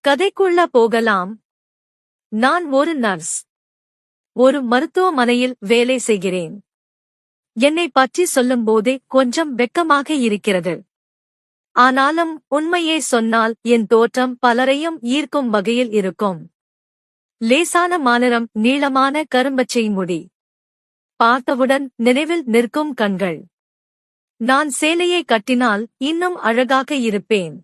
கதைக்குள்ள போகலாம். நான் ஒரு நர்ஸ். ஒரு மருத்துவமனையில் வேலை செய்கிறேன். என்னை பற்றி சொல்லும்போதே கொஞ்சம் வெட்கமாக இருக்கிறது. ஆனாலும் உண்மையை சொன்னால் என் தோற்றம் பலரையும் ஈர்க்கும் வகையில் இருக்கும். லேசான மாநிறம், நீளமான கரும்பச்சை முடி. பார்த்தவுடன் நினைவில் நிற்கும் கண்கள். நான் சேலையை கட்டினால் இன்னும் அழகாக இருப்பேன்.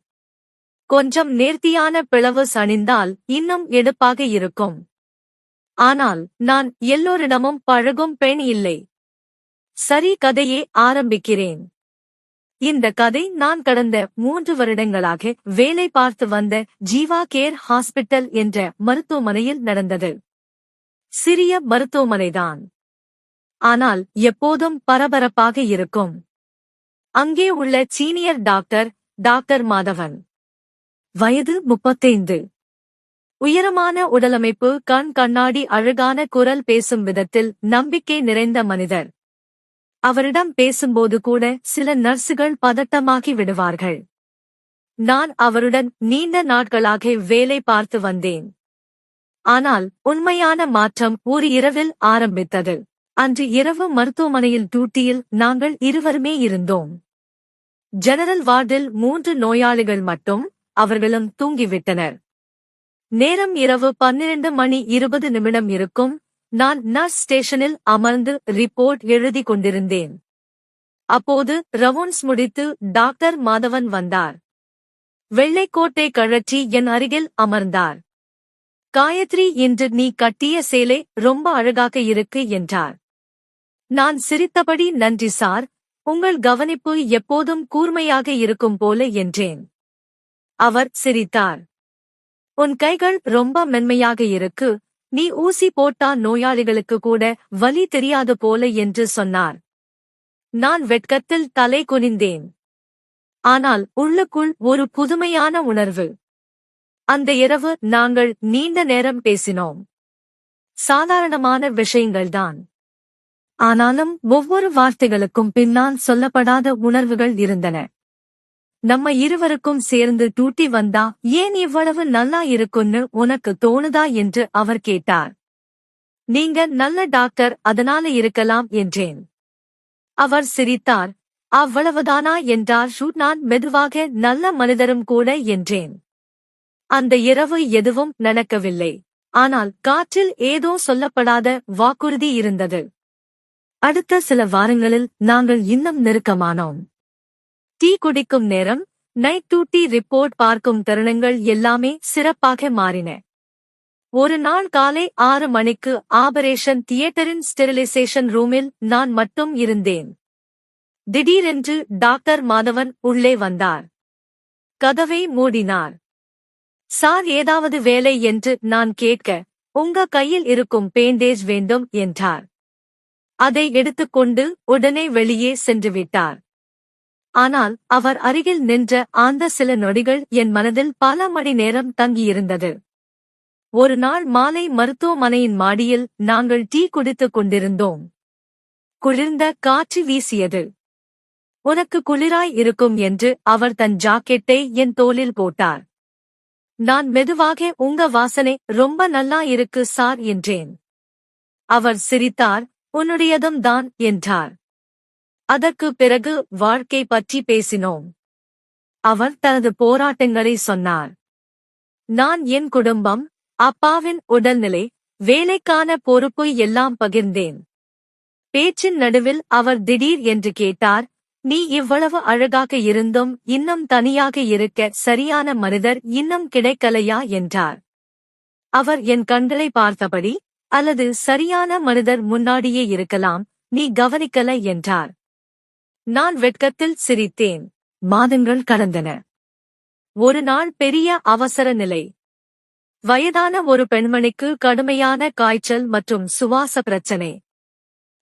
கொஞ்சம் நேர்த்தியான பிளவுஸ் அணிந்தால் இன்னும் எடுப்பாக இருக்கும். ஆனால் நான் எல்லோரிடமும் பழகும் பெண் இல்லை. சரி, கதையே ஆரம்பிக்கிறேன். இந்த கதை நான் கடந்த 3 வருடங்களாக வேலை பார்த்து வந்த ஜீவா கேர் ஹாஸ்பிட்டல் என்ற மருத்துவமனையில் நடந்தது. சிறிய மருத்துவமனைதான். ஆனால் எப்போதும் பரபரப்பாக இருக்கும். அங்கே உள்ள சீனியர் டாக்டர் மாதவன். வயது 35. உயரமான உடலமைப்பு, கண் கண்ணாடி, அழகான குரல், பேசும் விதத்தில் நம்பிக்கை நிறைந்த மனிதர். அவரிடம் பேசும்போது கூட சில நர்சுகள் பதட்டமாகி விடுவார்கள். நான் அவருடன் நீண்ட நாட்களாக வேலை பார்த்து வந்தேன். ஆனால் உண்மையான மாற்றம் ஒரு இரவில் ஆரம்பித்தது. அன்று இரவு மருத்துவமனையில் டியூட்டியில் நாங்கள் இருவருமே இருந்தோம். ஜெனரல் வார்டில் 3 நோயாளிகள் மட்டும். அவர்களும் தூங்கிவிட்டனர். நேரம் இரவு 12:20 இருக்கும். நான் நர்ஸ் ஸ்டேஷனில் அமர்ந்து ரிப்போர்ட் எழுதி கொண்டிருந்தேன். அப்போது ரவுண்ட்ஸ் முடித்து டாக்டர் மாதவன் வந்தார். வெள்ளைக்கோட்டை கழற்றி என் அருகில் அமர்ந்தார். காயத்ரி, இன்று நீ கட்டிய சேலை ரொம்ப அழகாக இருக்கு என்றார். நான் சிரித்தபடி, நன்றி சார், உங்கள் கவனிப்பு எப்போதும் கூர்மையாக இருக்கும் போல என்றேன். அவர் சிரித்தார். உன் கைகள் ரொம்ப மென்மையாக இருக்கு. நீ ஊசி போட்டா நோயாளிகளுக்கு கூட வலி தெரியாது போல என்று சொன்னார். நான் வெட்கத்தில் தலை குனிந்தேன். ஆனால் உள்ளுக்குள் ஒரு புதுமையான உணர்வு. அந்த இரவு நாங்கள் நீண்ட நேரம் பேசினோம். சாதாரணமான விஷயங்கள்தான். ஆனாலும் ஒவ்வொரு வார்த்தைகளுக்கும் பின்னால் சொல்லப்படாத உணர்வுகள் இருந்தன. நம்ம இருவருக்கும் சேர்ந்து டியூட்டி வந்தா ஏன் இவ்வளவு நல்லா இருக்குன்னு உனக்கு தோணுதா என்று அவர் கேட்டார். நீங்க நல்ல டாக்டர், அதனால இருக்கலாம் என்றேன். அவர் சிரித்தார். அவ்வளவுதானா என்றார். நான் மெதுவாக, நல்ல மனிதரும் கூட என்றேன். அந்த இரவு எதுவும் நடக்கவில்லை. ஆனால் காற்றில் ஏதோ சொல்லப்படாத வாக்குறுதி இருந்தது. அடுத்த சில வாரங்களில் நாங்கள் இன்னும் நெருக்கமானோம். டீ குடிக்கும் நேரம், நைட் டியூட்டி ரிப்போர்ட் பார்க்கும் தருணங்கள் எல்லாமே சிறப்பாக மாறின. ஒரு நாள் காலை 6 மணிக்கு ஆபரேஷன் தியேட்டரின் ஸ்டெரிலைசேஷன் ரூமில் நான் மட்டும் இருந்தேன். திடீரென்று டாக்டர் மாதவன் உள்ளே வந்தார். கதவை மூடினார். சார், ஏதாவது வேலை என்று நான் கேட்க, உங்க கையில் இருக்கும் பேண்டேஜ் வேண்டும் என்றார். அதை எடுத்துக்கொண்டு உடனே வெளியே சென்றுவிட்டார். ஆனால் அவர் அருகில் நின்ற அந்த சில நொடிகள் என் மனதில் பல மணி நேரம் தங்கியிருந்தது. ஒரு நாள் மாலை மருத்துவமனையின் மாடியில் நாங்கள் டீ குடித்துக் கொண்டிருந்தோம். குளிர்ந்த காற்று வீசியது. உனக்கு குளிராய் இருக்கும் என்று அவர் தன் ஜாக்கெட்டை என் தோளில் போட்டார். நான் மெதுவாக, உங்க வாசனை ரொம்ப நல்லா இருக்கு சார் என்றேன். அவர் சிரித்தார். உன்னுடையதும் தான் என்றார். அதற்கு பிறகு வாழ்க்கை பற்றி பேசினோம். அவர் தனது போராட்டங்களை சொன்னார். நான் என் குடும்பம், அப்பாவின் உடல்நிலை, வேலைக்கான பொறுப்பு எல்லாம் பகிர்ந்தேன். பேச்சின் நடுவில் அவர் திடீர் என்று கேட்டார், நீ இவ்வளவு அழகாக இருந்தும் இன்னும் தனியாக இருக்க சரியான மனிதர் இன்னும் கிடைக்கலையா என்றார். அவர் என் கண்களை பார்த்தபடி, அல்லது சரியான மனிதர் முன்னாடியே இருக்கலாம், நீ கவனிக்கல என்றார். நான் வெட்கத்தில் சிரித்தேன். மாதங்கள் கடந்தன. ஒரு நாள் பெரிய அவசர நிலை. வயதான ஒரு பெண்மணிக்கு கடுமையான காய்ச்சல் மற்றும் சுவாச பிரச்சனை.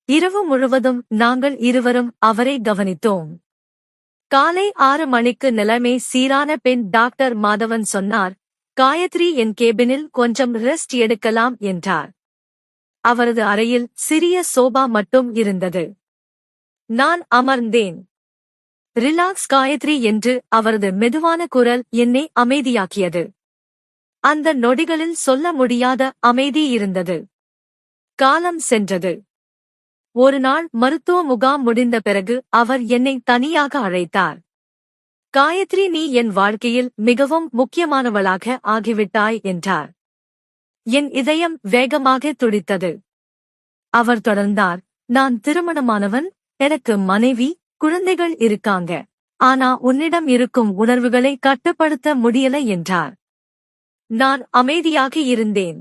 இரவு முழுவதும் நாங்கள் இருவரும் அவரை கவனித்தோம். காலை 6 மணிக்கு நிலைமை சீரான பின் டாக்டர் மாதவன் சொன்னார், காயத்ரி, என் கேபினில் கொஞ்சம் ரெஸ்ட் எடுக்கலாம் என்றார். அவரது அறையில் சிறிய சோபா மட்டும் இருந்தது. நான் அமர்ந்தேன். ரிலாக்ஸ் காயத்ரி என்று அவரது மெதுவான குரல் என்னை அமைதியாக்கியது. அந்த நொடிகளில் சொல்ல முடியாத அமைதி இருந்தது. காலம் சென்றது. ஒரு நாள் மருத்துவ முகாம் முடிந்த பிறகு அவர் என்னை தனியாக அழைத்தார். காயத்ரி, நீ என் வாழ்க்கையில் மிகவும் முக்கியமானவளாக ஆகிவிட்டாய் என்றார். என் இதயம் வேகமாக துடித்தது. அவர் தொடர்ந்தார், நான் திருமணமானவன், எனக்கு மனைவி, குழந்தைகள் இருக்காங்க. ஆனா உன்னிடம் இருக்கும் உணர்வுகளை கட்டுப்படுத்த முடியல என்றார். நான் அமைதியாக இருந்தேன்.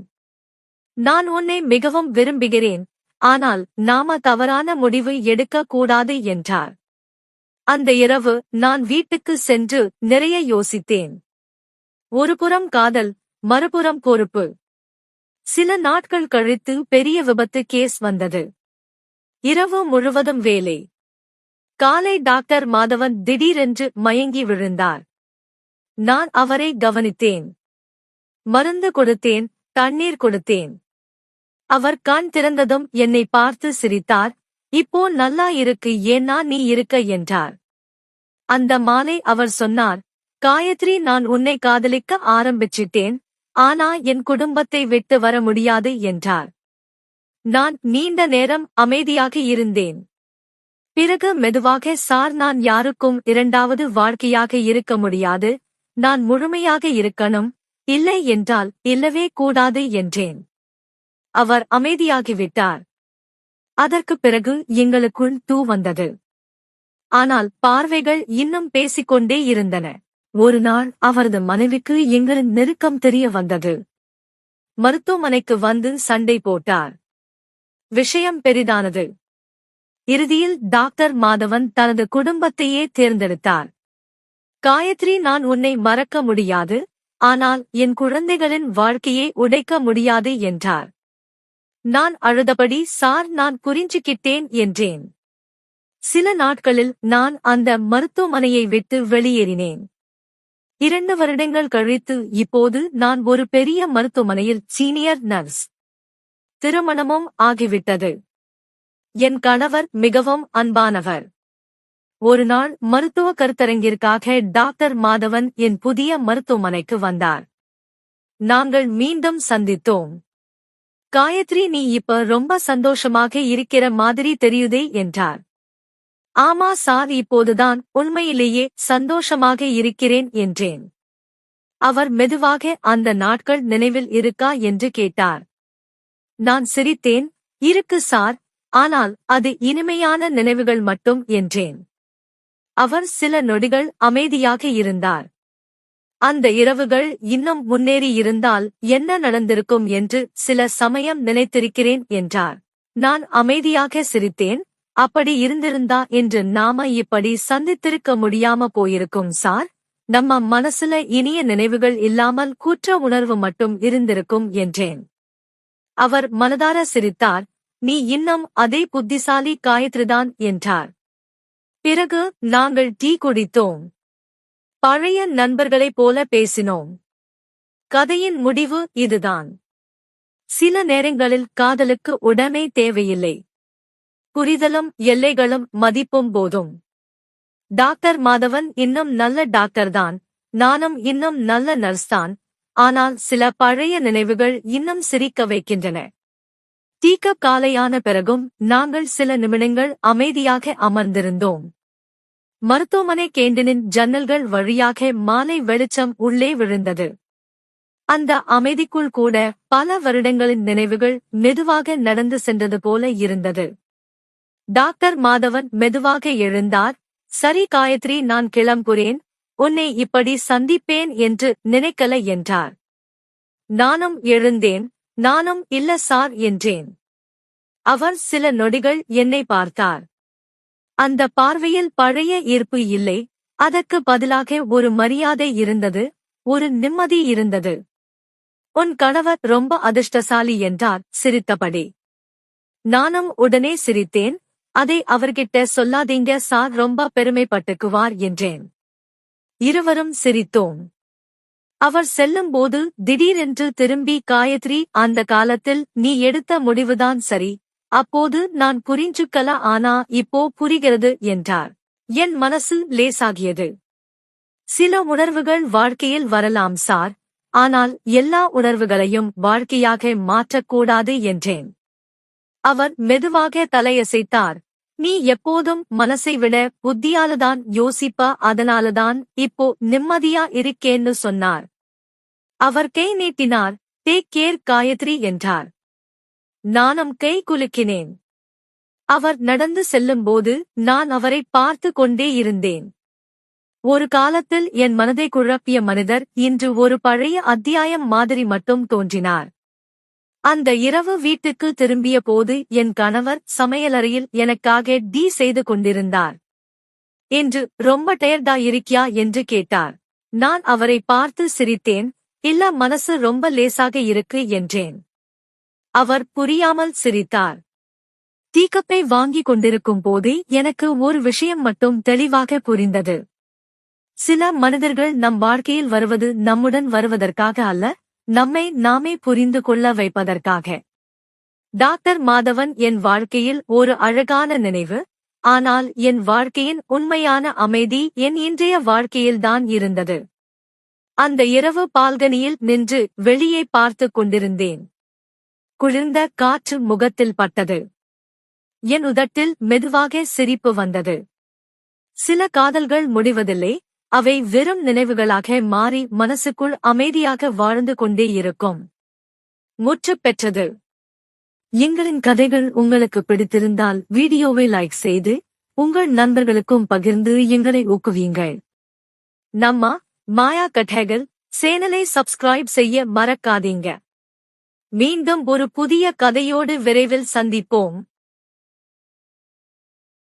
நான் உன்னை மிகவும் விரும்புகிறேன், ஆனால் நாம தவறான முடிவு எடுக்கக் கூடாது என்றார். அந்த இரவு நான் வீட்டுக்கு சென்று நிறைய யோசித்தேன். ஒருபுறம் காதல், மறுபுறம் பொறுப்பு. சில நாட்கள் கழித்து பெரிய விபத்து கேஸ் வந்தது. இரவு முழுவதும் வேலை. காலை டாக்டர் மாதவன் திடீரென்று மயங்கி விழுந்தார். நான் அவரை கவனித்தேன். மருந்து கொடுத்தேன், தண்ணீர் கொடுத்தேன். அவர் கண் திறந்ததும் என்னை பார்த்து சிரித்தார். இப்போ நல்லா இருக்கு, ஏன்னா நீ இருக்க என்றார். அந்த மாலை அவர் சொன்னார், காயத்ரி, நான் உன்னை காதலிக்க ஆரம்பிச்சிட்டேன், ஆனா என் குடும்பத்தை விட்டு வர முடியாது என்றார். நான் நீண்ட நேரம் அமைதியாக இருந்தேன். பிறகு மெதுவாக, சார், நான் யாருக்கும் இரண்டாவது வாழ்க்கையாக இருக்க முடியாது, நான் முழுமையாக இருக்கணும், இல்லை என்றால் இல்லவே கூடாது என்றேன். அவர் அமைதியாகிவிட்டார். அதற்குப் பிறகு எங்களுக்குள் வந்தது. ஆனால் பார்வைகள் இன்னும் பேசிக்கொண்டே இருந்தன. ஒரு நாள் அவரது மனைவிக்கு எங்களின் நெருக்கம் தெரிய வந்தது. மருத்துவமனைக்கு வந்து சண்டை போட்டார். விஷயம் பெரிதானது. இறுதியில் டாக்டர் மாதவன் தனது குடும்பத்தையே தேர்ந்தெடுத்தார். காயத்ரி, நான் உன்னை மறக்க முடியாது, ஆனால் என் குழந்தைகளின் வாழ்க்கையை உடைக்க முடியாது என்றார். நான் அழுதபடி, சார், நான் புரிஞ்சுக்கிட்டேன் என்றேன். சில நாட்களில் நான் அந்த மருத்துவமனையை விட்டு வெளியேறினேன். 2 வருடங்கள் கழித்து இப்போது நான் ஒரு பெரிய மருத்துவமனையில் சீனியர் நர்ஸ். திருமணமும் ஆகிவிட்டது. என் கணவர் மிகவும் அன்பானவர். ஒரு நாள் மருத்துவ கருத்தரங்கிற்காக டாக்டர் மாதவன் என் புதிய மருத்துவமனைக்கு வந்தார். நாங்கள் மீண்டும் சந்தித்தோம். காயத்ரி, நீ இப்ப ரொம்ப சந்தோஷமாக இருக்கிற மாதிரி தெரியுதே என்றார். ஆமா சார், இப்போதுதான் உண்மையிலேயே சந்தோஷமாக இருக்கிறேன் என்றேன். அவர் மெதுவாக, அந்த நாட்கள் நினைவில் இருக்கா என்று கேட்டார். நான் சிரித்தேன். இருக்கு சார், ஆனால் அது இனிமையான நினைவுகள் மட்டும் என்றேன். அவர் சில நொடிகள் அமைதியாக இருந்தார். அந்த இரவுகள் இன்னும் முன்னேறி இருந்தால் என்ன நடந்திருக்கும் என்று சில சமயம் நினைத்திருக்கிறேன் என்றார். நான் அமைதியாக சிரித்தேன். அப்படி இருந்திருந்தா என்று நாம இப்படி சந்தித்திருக்க முடியாம போயிருக்கும் சார். நம்ம மனசுல இனிய நினைவுகள் இல்லாமல் குற்ற உணர்வு மட்டும் இருந்திருக்கும் என்றேன். அவர் மனதார சிரித்தார். நீ இன்னும் அதே புத்திசாலி காயத்ரிதான் என்றார். பிறகு நாங்கள் டீ குடித்தோம். பழைய நண்பர்களைப் போல பேசினோம். கதையின் முடிவு இதுதான். சில நேரங்களில் காதலுக்கு உடமை தேவையில்லை. புரிதலும் எல்லைகளும் மதிப்பும் போதும். டாக்டர் மாதவன் இன்னும் நல்ல டாக்டர்தான், நானும் இன்னும் நல்ல நர்ஸ்தான். ஆனால் சில பழைய நினைவுகள் இன்னும் சிரிக்க வைக்கின்றன. டீக்கப் காலையான பிறகும் நாங்கள் சில நிமிடங்கள் அமைதியாக அமர்ந்திருந்தோம். மருத்துவமனை கேண்டீனின் ஜன்னல்கள் வழியாக மாலை வெளிச்சம் உள்ளே விழுந்தது. அந்த அமைதிக்குள் கூட பல வருடங்களின் நினைவுகள் மெதுவாக நடந்து சென்றது போல இருந்தது. டாக்டர் மாதவன் மெதுவாக எழுந்தார். சரி காயத்ரி, நான் கிளம்புறேன், உன்னை இப்படி சந்திப்பேன் என்று நினைக்கல என்றார். நானும் எழுந்தேன். நானும் இல்ல சார் என்றேன். அவர் சில நொடிகள் என்னை பார்த்தார். அந்த பார்வையில் பழைய ஈர்ப்பு இல்லை, அதற்கு பதிலாக ஒரு மரியாதை இருந்தது, ஒரு நிம்மதி இருந்தது. உன் கணவர் ரொம்ப அதிர்ஷ்டசாலி என்றார் சிரித்தபடி. நானும் உடனே சிரித்தேன். அதை அவர்கிட்ட சொல்லாதீங்க சார், ரொம்ப பெருமைப்பட்டுக்குவார் என்றேன். இருவரும் சிரித்தோம். அவர் செல்லும்போது திடீரென்று திரும்பி, காயத்ரி, அந்த காலத்தில் நீ எடுத்த முடிவுதான் சரி, அப்போது நான் புரிஞ்சுக்கல, ஆனா இப்போ புரிகிறது என்றார். என் மனசு லேசாகியது. சில உணர்வுகள் வாழ்க்கையில் வரலாம் சார், ஆனால் எல்லா உணர்வுகளையும் வாழ்க்கையாக மாற்றக்கூடாது என்றேன். அவர் மெதுவாக தலையசைத்தார். நீ எப்போதும் மனசை விட புத்தியாலதான் யோசிப்ப, அதனாலதான் இப்போ நிம்மதியா இருக்கேன்னு சொன்னார். அவர் கை நீட்டினார். டேக் கேர் காயத்ரி என்றார். நானும் கை குலுக்கினேன். அவர் நடந்து செல்லும்போது நான் அவரை பார்த்து கொண்டே இருந்தேன். ஒரு காலத்தில் என் மனதை குழப்பிய மனிதர் இன்று ஒரு பழைய அத்தியாயம் மாதிரி மட்டும் தோன்றினார். அந்த இரவு வீட்டுக்கு திரும்பிய போது என் கணவர் சமையலறையில் எனக்காக டீ செய்து கொண்டிருந்தார். இன்று ரொம்ப டயர்டா இருக்கியா என்று கேட்டார். நான் அவரை பார்த்து சிரித்தேன். இல்ல, மனசு ரொம்ப லேசாக இருக்கு என்றேன். அவர் புரியாமல் சிரித்தார். டீக்கப்பை வாங்கிக் கொண்டிருக்கும் போது எனக்கு ஒரு விஷயம் மட்டும் தெளிவாக புரிந்தது. சில மனிதர்கள் நம் வாழ்க்கையில் வருவது நம்முடன் வருவதற்காக அல்ல, நம்மை நாமே புரிந்து கொள்ள வைப்பதற்காக. டாக்டர் மாதவன் என் வாழ்க்கையில் ஒரு அழகான நினைவு. ஆனால் என் வாழ்க்கையின் உண்மையான அமைதி என் இன்றைய வாழ்க்கையில்தான் இருந்தது. அந்த இரவு பால்கனியில் நின்று வெளியே பார்த்துக் கொண்டிருந்தேன். குளிர்ந்த காற்று முகத்தில் பட்டது. என் உதட்டில் மெதுவாக சிரிப்பு வந்தது. சில காதல்கள் முடிவதில்லை, அவை வெறும் நினைவுகளாக மாறி மனசுக்குள் அமைதியாக வாழ்ந்து கொண்டே இருக்கும். முற்று பெற்றது. எங்களின் கதைகள் உங்களுக்கு பிடித்திருந்தால் வீடியோவை லைக் செய்து உங்கள் நண்பர்களுக்கும் பகிர்ந்து எங்களை ஊக்குவியுங்கள். நம்ம மாயா கதைகள் சேனலை சப்ஸ்கிரைப் செய்ய மறக்காதீங்க. மீண்டும் ஒரு புதிய கதையோடு விரைவில் சந்திப்போம்.